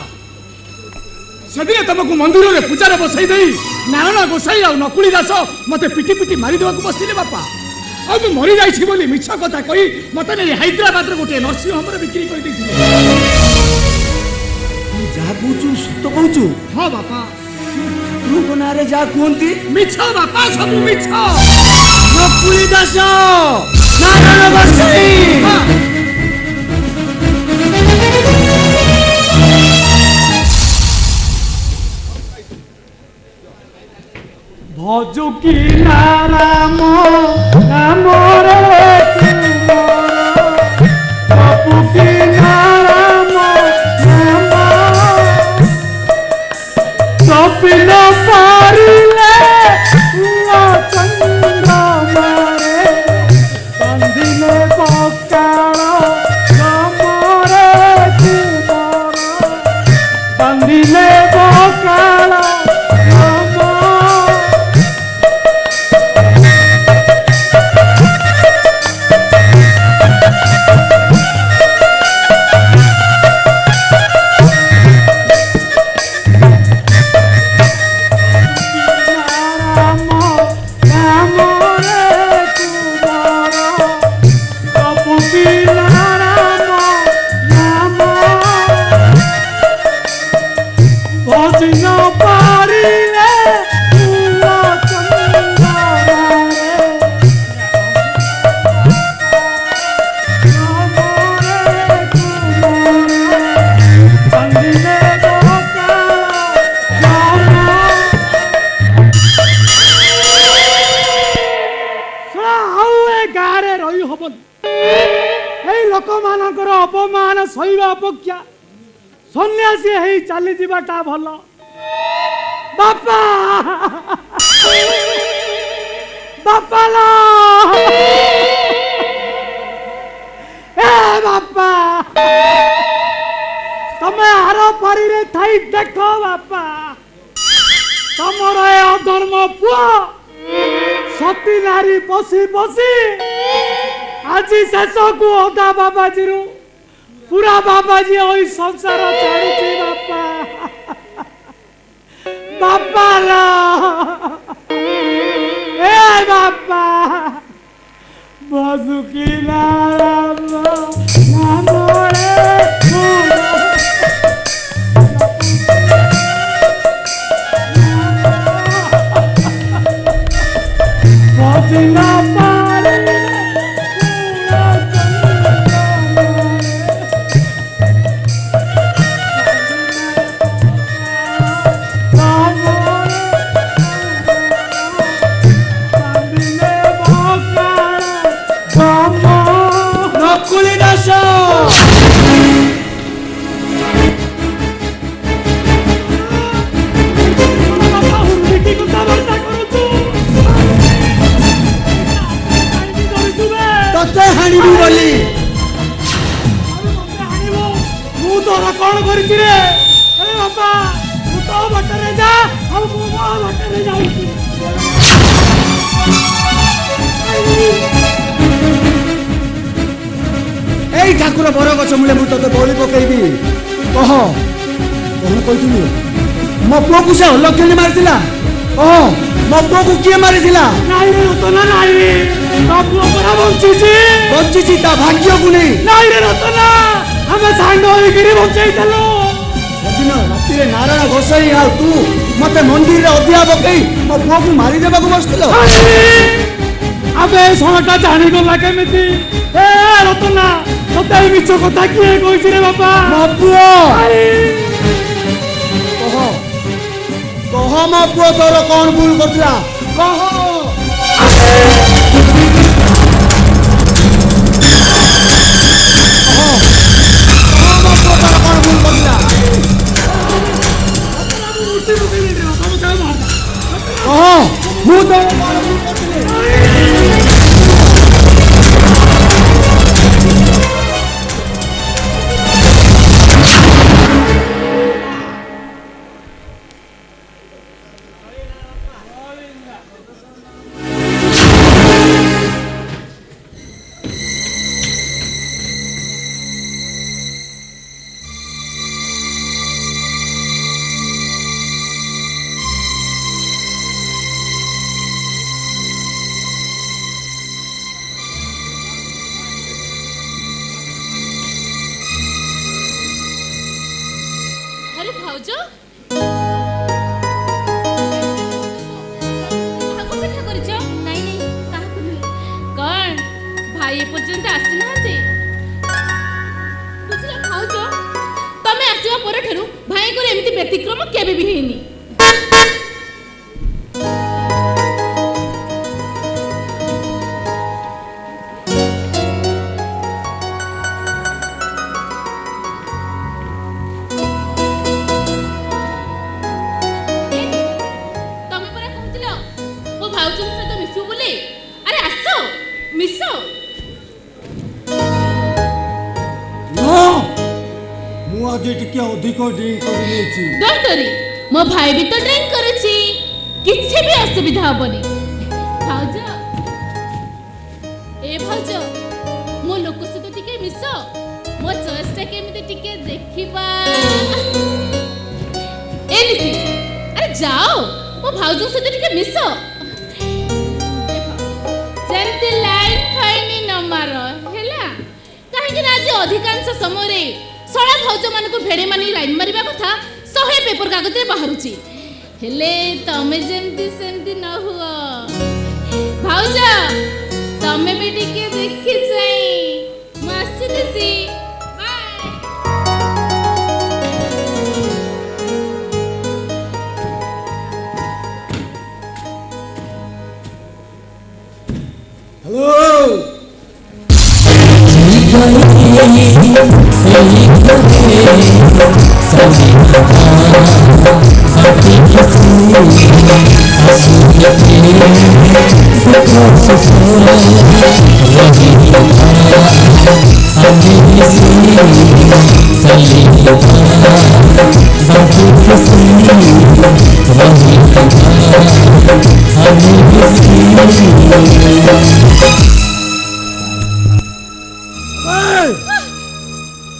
S4: ସେଦିନ ତମକୁ ମନ୍ଦିରରେ ପୂଜାରେ ବସାଇ ଦେଇ ନାରାୟଣ ଗୋସାଇ ଆଉ ନକୁଳି ଦାସ ମତେ ପିଟି ପିଟି ମାରିଦେବାକୁ ବସିଲେ ବାପା ଆଉ ମୁଁ ମରିଯାଇଛି ବୋଲି ମିଛ କଥା କହି ମତେ ନେଇ ହାଇଦ୍ରାବାଦରେ ଗୋଟିଏ ନର୍ସିଂ ହୋମରେ ବିକ୍ରି କରିଦେଇଥିଲେ
S7: ଯାହା କହୁଛୁ ସତ କହୁଛୁ
S4: ହଁ ବାପା
S7: ଠାକୁରଙ୍କ ନାଁରେ ଯାହା କୁହନ୍ତି
S4: ମିଛ ବାପା ସବୁ ମିଛ
S7: ନକୁଳି ଦାସ ନାରାୟଣ ଗୋସାଇ
S1: ভজুকি নারাম নামরে বাপুকি নারাম নাম স্বপ্ন পারিলে চন্দ্রমারে বান্ধিলে পকাল নামরে বান্ধিলে পকাল ଲୋକମାନଙ୍କର ଅପମାନ ସହିବା ଅପେକ୍ଷା ସନ୍ନ୍ୟାସୀ ହେଇ ଚାଲିଯିବାଟା ଭଲ ବାପା ବାପା ଏ ବାପା ତମେ ଆର ପାରିରେ ଥାଇ ଦେଖ ବାପା ତମର ଏ ଅଧର୍ମ ପୁଅ ସତୀ ନାରୀ ବସି ବସି আজি শেষকু অদা বাবাজিরু পুরা বাবাজি ওই সংসার ছাড়ুছি বাপা বাপা লা এ বাপা বসুকি নারাম নামরে বসিনা পারে कौन करी रे अरे बापा तू तो बटरे जा हम को बटरे जाऊंगी
S7: এই ঠাকুর বড় গছ মূলে মু তোতে বলি পকাইবি কহ কোন কইছিলি মো পুଅକୁ ସେ ଅଲକ୍ଷଣୀ ମାରିଥିଲା କହ ମୋ ପୁଅକୁ କିଏ ମାରିଥିଲା?
S1: ନାଇଁ ରେ ରତନା ନାଇଁ ରେ, ତା ପୁଅ ପରା ବଞ୍ଚିଛି।
S7: ବଞ୍ଚିଛି ତା ଭାଗ୍ୟକୁ ନେଇ।
S1: ନାଇଁ ରେ ରତନା, ଆମେ ସାଙ୍ଗ ହେଇକିରି ବଞ୍ଚେଇଥିଲୁ।
S7: ସେଦିନ ରାତିରେ ନାରାୟଣ ଗୋସାଇ ଆଉ ତୁ ମତେ ମନ୍ଦିରରେ ଅଧିଆ ପକେଇ ମୋ ପୁଅକୁ ମାରିଦେବାକୁ ବସିଥିଲ।
S1: ଆବେ ଶଣଟା ଜାଣିଗଲା କେମିତି? ଏ ରତନା, ତତେ ଏଇ ମିଛ କଥା କିଏ କହିଛି ରେ ବାପା?
S7: ମୋ ପୁଅ କହ ମୋ ପୁଅ ତୋର କଣ ଭୁଲ କରିଥିଲା କହ। ମୁଁ ତ
S2: अरे भाउजो कौन भाई एपर्यंत आसी ना बुझल भाउज तमें आसवा पर भाई को एमती व्यतिक्रम केबे भी हेनी।
S7: अधिक ड्रिंक कर
S2: डोंट वरी मो भाई भी तो ड्रिंक करछि किछि भी असुविधा हबनी। भाउज ए भाउज मो लोक से तो टिके मिसो मो चॉइस टा केमिते टिके देखिबा ए निसी अरे जाओ मो भाउज से तो टिके मिसो जेंति लाइन फाइनी न मारो हैला काहे कि आज अधिकांश समय रे सळा भाउज मान को भेड़े मानी लाइन मारिबा कथा 100 पेपर कागज रे बाहरुची हेले तमे जेमती सेमती न हुआ भाउज तमे भी टिके देखि जाई मस्त दिसी बाय।
S7: हेलो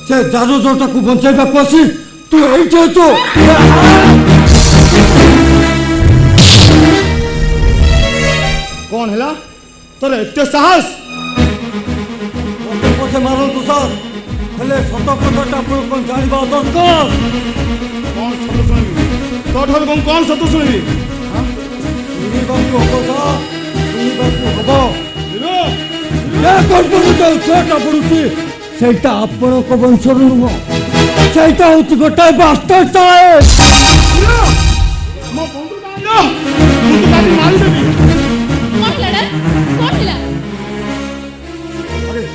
S7: से जादू जोटा को बंचाइबा कोसी तू एइठे अछो
S5: कौन हैला तोर एते साहस
S7: पछे मारो तू सर हेले सत कथाटा पुण कोन जानिबा दरकार
S5: कौन सत सुनिबी तो ठर कौन सत सुनिबी
S7: सुनी बाबू हबो सा सुनी बाबू हबो
S5: हिरो
S7: ये कोन तो छोटा पडुची सेटा आपण को वंशर नुह सेटा होती गोटा बास्टर चाहे
S5: मो बंधु ना तू तो काटी मारी देबी
S2: कौन लड़ा कौन हिला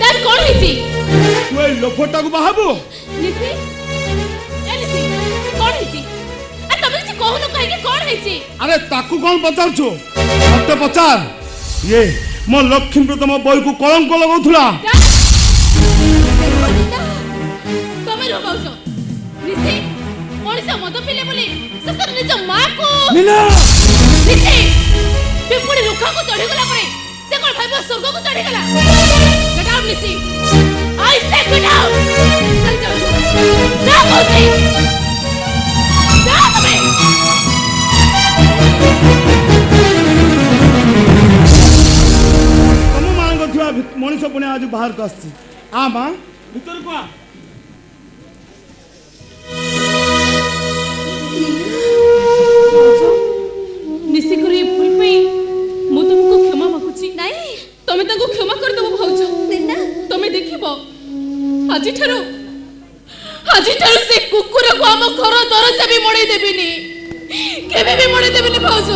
S2: तार कौन हिची
S5: तू ए लोफटा को बाहाबू
S2: निसी ए निसी कौन हिची आ तमे से कहू न कहि के कौन हिची
S5: अरे ताकू कौन पचारछु मते पचार ये मो लक्ष्मी तम बई को कलंक लगाउथुला
S2: तमे रो बाउसो निसी ओडिसा मत पिले बोली ससुर निज मां को
S7: मीना
S2: निसी पिपुड़ी रुखा को चढ़ी गला परे से कोन भाई स्वर्ग को चढ़ी गला गेट आउट निसी आई से गेट आउट चल जाओ जा बोलती जा तमे
S5: ମଣିଷ ପୁଣି ଆଜି ବାହାରକୁ ଆସିଛି। ଆ ମା ଭିତରକୁ ଆ।
S2: ନିଶିକରି ଭୁଲ ପାଇଁ ମୁଁ ତୁମକୁ କ୍ଷମା ମାଗୁଛି। ନାଇଁ ତମେ ତାଙ୍କୁ କ୍ଷମା କରିଦେବ ଭାଉଜ। ତମେ ଦେଖିବ ଆଜିଠାରୁ ସେ କୁକୁରକୁ ଆମ ଘର ଦରଜା ବି ମଣେଇ ଦେବିନି, କେବେ ବି ମଣେଇ ଦେବିନି ଭାଉଜ।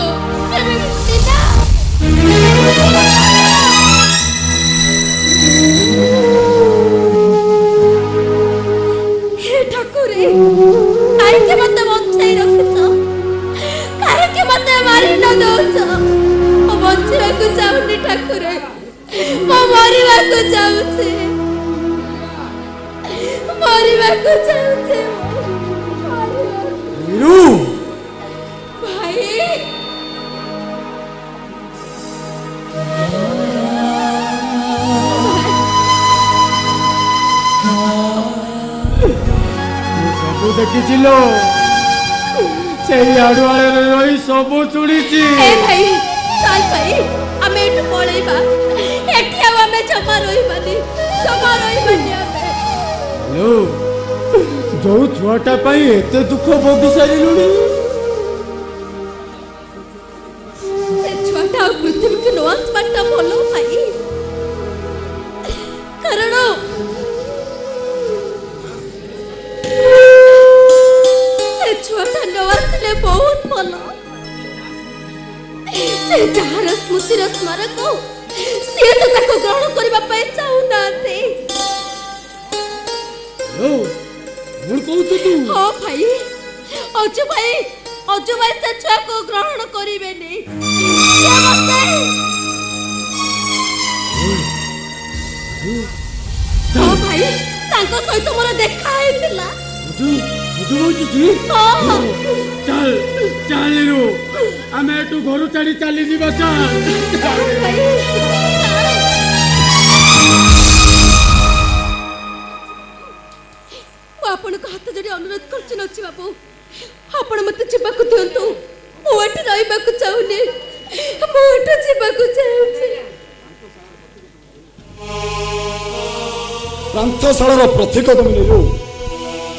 S9: हे ठाकुरे काहे मते बंचाई रखिछ, काहे मते मारी न दउछ। मो बंचिबा को चाहुनी ठाकुरे, मो मरिबा को चाहुछे, मरिबा को चाहुछे।
S7: वीरू
S9: भाई
S1: ସବୁ ଦେଖିଥିଲ, ସେଇ ଆଡୁଆଳରେ ରହି ସବୁ ଶୁଣିଛି।
S9: ए भाई चल भाई आमे एठु पळेबा, एठी आ आमे जमा रहिबानी आमे।
S1: ହ୍ୟାଲୋ, ଯୋଉ ଛୁଆଟା ପାଇଁ ଏତେ ଦୁଃଖ ଭୋଗି ସାରିଲୁଣି,
S9: से छोटा पृथ्वी के नवास पाटा भलो भाई, कारण से छोटा नवासले बहुत भलो। से जहार स्मृतिर स्मारक से तो ताको ग्रहण करबा पाए चाहू नाते।
S1: ହ୍ୟାଲୋ, କଣ କହୁଛୁ ତୁ?
S9: हाँ भाई अजू भाई से छुआ को ग्रहण करिवेनी। हाँ भाई तांको सहित मोर देखा हेतिला।
S1: ଚାଲ ଚାଲିରୁ ଆମେ ଏଠୁ ଘରୁ ଛାଡି ଚାଲିଯିବା।
S9: ଆପଣଙ୍କ ହାତ ଯୋଡ଼ି ଅନୁରୋଧ କରୁଛି ନଛି ବାବୁ, ଆପଣ ମତେ ଯିବାକୁ ଦିଅନ୍ତୁ। ମୁଁ ଏଠି ରହିବାକୁ ଚାହୁଁନି, ମୁଁ ଏଠୁ ଯିବାକୁ ଚାହୁଁଛି।
S8: ପ୍ରାନ୍ତଶାଳାର ପ୍ରତୀକ ତମେ ନେଲୁ,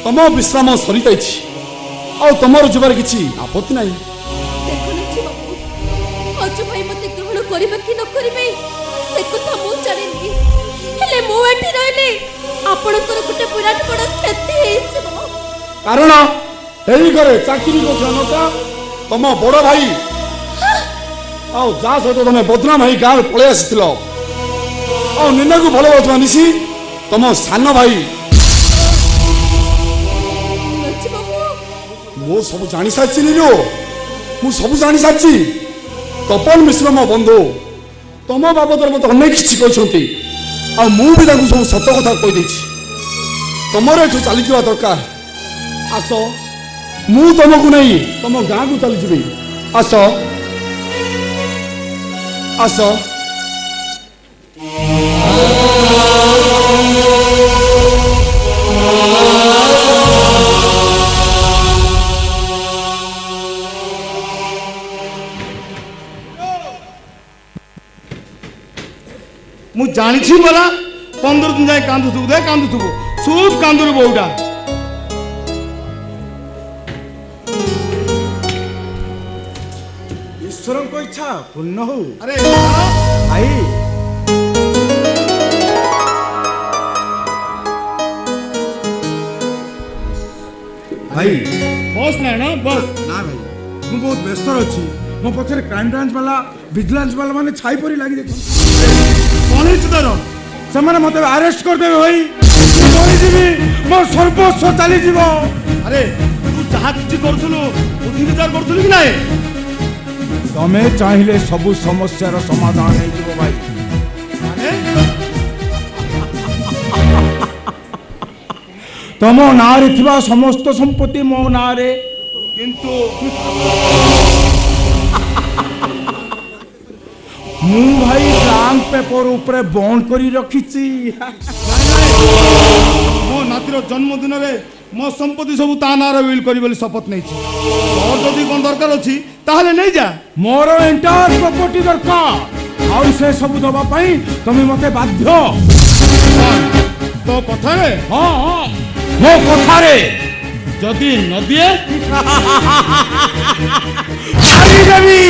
S8: ତମ ବିଶ୍ରାମ ସରିଯାଇଛି, ଆଉ ତମର ଯିବାର କିଛି ଆପତ୍ତି ନାହିଁ।
S9: ଦେଖୁନଛି ବାବୁ, ଅଜୁ ଭାଇ ମତେ ଗ୍ରହଣ କରିବା କି ନ କରିବେ ସେ କଥା ମୁଁ ଜାଣିନି, ହେଲେ ମୁଁ ଏଠି ରହିଲେ ଆପଣଙ୍କର ଗୋଟେ ବିରାଟ ବଡ଼ କ୍ଷତି ହେଇଯିବ।
S8: କାରଣ ଏଇ ଘରେ ଚାକିରି କରୁଥିବା ନକା ତମ ବଡ଼ ଭାଇ, ଆଉ ଯାହା ସହିତ ତମେ ବଦନାମ ହେଇ ଗାଁରୁ ପଳେଇ ଆସିଥିଲ, ଆଉ ନିନାକୁ ଭଲ ପାଉଥିବା ନିଶି ତମ ସାନ ଭାଇ। ମୁଁ ସବୁ ଜାଣିସାରିଛି ନିରୁ, ମୁଁ ସବୁ ଜାଣିସାରିଛି। ତପନ ମିଶ୍ର ମୋ ବନ୍ଧୁ, ତମ ବାବଦରେ ମୋତେ ଅନେକ କିଛି କହିଛନ୍ତି, ଆଉ ମୁଁ ବି ତାଙ୍କୁ ସବୁ ସତ କଥା କହିଦେଇଛି। ତମର ଏଠୁ ଚାଲିଯିବା ଦରକାର। ଆସ, ମୁଁ ତମକୁ ନେଇ ତମ ଗାଁକୁ ଚାଲିଯିବି। ଆସ ଆସ।
S5: ମୁଁ ଜାଣିଛି ବୋଲା 15 ଦିନ ଯାଏ କାନ୍ଦୁଥିବୁ ସୁଦ କାନ୍ଦୁରୁ ବୋଉଟା।
S4: ଈଶ୍ୱରଙ୍କ ଇଚ୍ଛା ପୂର୍ଣ୍ଣ ହଉ।
S5: ଆରେ
S4: ଭାଇ ଭାଇ
S5: ବସ୍ ନାଇଁ ନା ବସ୍
S4: ନା ଭାଇ, ମୁଁ ବହୁତ ବ୍ୟସ୍ତରେ ଅଛି। ମୋ ପଛରେ କ୍ରାଇମ ବ୍ରାଞ୍ଚ ବାଲା, ଭିଜିଲାନ୍ସ ବାଲା ମାନେ ଛାଇ ପରି ଲାଗି ଦେଖନ୍ତି।
S5: କଣ ହେଇଛି ତାର?
S4: ସେମାନେ ମତେ ଆରେଷ୍ଟ କରିଦେବେ ଭାଇ, ମୁଁ ମରିଯିବି, ମୋ ସର୍ବସ୍ୱ ଚାଲିଯିବ।
S5: ଆରେ ତୁ ଯାହା କିଛି କରୁଥିଲୁ ବୁଦ୍ଧି ବିଚାର କରୁଥିଲୁ କି ନାଇଁ?
S4: ତମେ ଚାହିଁଲେ ସବୁ ସମସ୍ୟାର ସମାଧାନ ହେଇଯିବ ଭାଇ।
S5: ମାନେ
S4: ତମ ନାଁରେ ଥିବା ସମସ୍ତ ସମ୍ପତ୍ତି ମୋ ନାଁରେ,
S5: କିନ୍ତୁ
S4: ମୁଁ ଭାଇ ବ୍ଲାଙ୍କ ପେପର ଉପରେ ବନ୍ଦ କରି ରଖିଛି।
S5: ମୋ ନାତିର ଜନ୍ମଦିନରେ ମୋ ସମ୍ପତ୍ତି ସବୁ ତା ନାଁରେ ୱିଲ୍ କରିବି ବୋଲି ଶପଥ ନେଇଛି। ତୋର ଯଦି କ'ଣ ଦରକାର ଅଛି ତାହେଲେ ନେଇଯା।
S4: ମୋର ଏଣ୍ଟାୟାର ପ୍ରପର୍ଟି ଦରକାର। ଆଉ ସେ ସବୁ ଦବା ପାଇଁ ତମେ ମତେ ବାଧ୍ୟ।
S5: ତୋ କଥାରେ?
S4: ହଁ ହଁ ମୋ କଥାରେ।
S5: ଯଦି ନ ଦିଏ
S4: ମାରିଦେବି।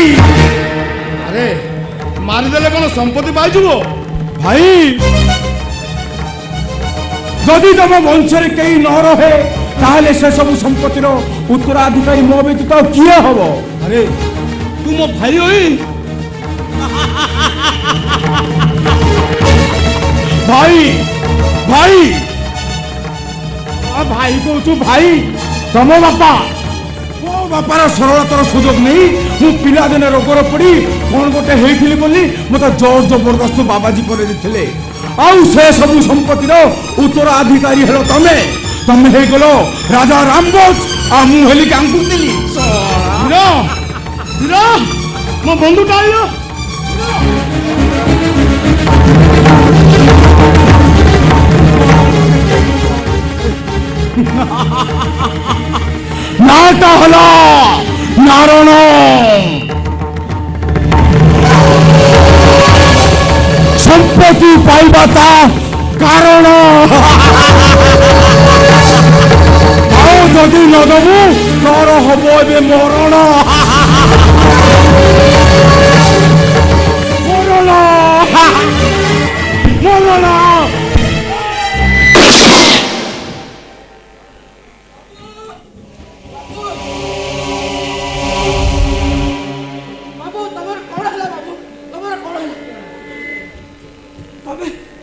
S5: ଆରେ ମାରିଦେଲେ କଣ ସମ୍ପତ୍ତି ପାଇଯିବ?
S4: ଭାଇ ଯଦି ତମ ବଂଶରେ କେହି ନ ରହେ ତାହେଲେ ସେ ସବୁ ସମ୍ପତ୍ତିର ଉତ୍ତରାଧିକାରୀ ମୋ ବ୍ୟତୀତ ଆଉ କିଏ ହବ?
S5: ଆରେ ତୁ ମୋ ଭାଇ ହୋଇ
S4: ଭାଇ ଭାଇ ଭାଇ କହୁଛୁ ଭାଇ? ତମ ବାପା ମୋ ବାପାର ସରଳତାର ସୁଯୋଗ ନେଇ ମୁଁ ପିଲାଦିନେ ରୋଗରେ ପଡ଼ି କ'ଣ ଗୋଟେ ହେଇଥିଲି ବୋଲି ମତେ ଜୋର ଜବରଦସ୍ତ ବାବାଜୀ କରି ଦେଇଥିଲେ। ଆଉ ସେ ସବୁ ସମ୍ପତ୍ତିର ଉତ୍ତରାଧିକାରୀ ହେଲ ତମେ। ତମେ ହେଇଗଲ ରାଜା ରାମବୋଜ ଆଉ ମୁଁ ହେଲି ଗାଙ୍ଗୁଥିଲି।
S5: ମୋ ବନ୍ଧୁଟା ଆଇଲ।
S4: নাটা হলো নারণ। সম্পত্তি পাইবা তা কারণ। ଆଉ ଯଦି ନ ଦେବୁ ତୋର ହବ ଏବେ ମରଣ। ମରଣ ମରଣ।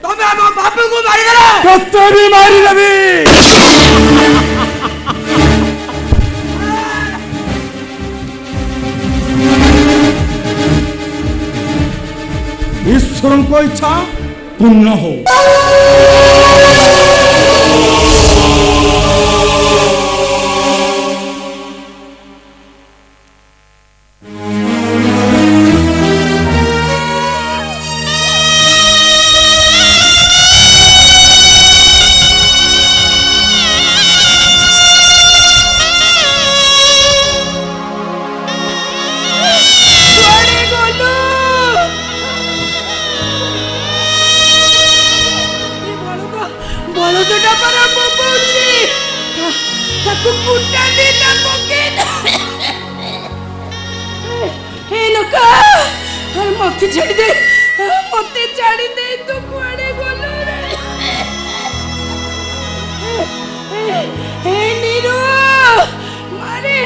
S3: ତମେ ଆମ ବାପକୁ ମାରିଦେଲ।
S4: ତତେ ବି ମାରିଦେବି। ଈଶ୍ୱରଙ୍କ ଇଚ୍ଛା ପୂର୍ଣ୍ଣ ହଉ।
S9: मत छाड़ी दे, मत छाड़ी दे, तू कुआड़े गलु रे? हे नीरू, मारे।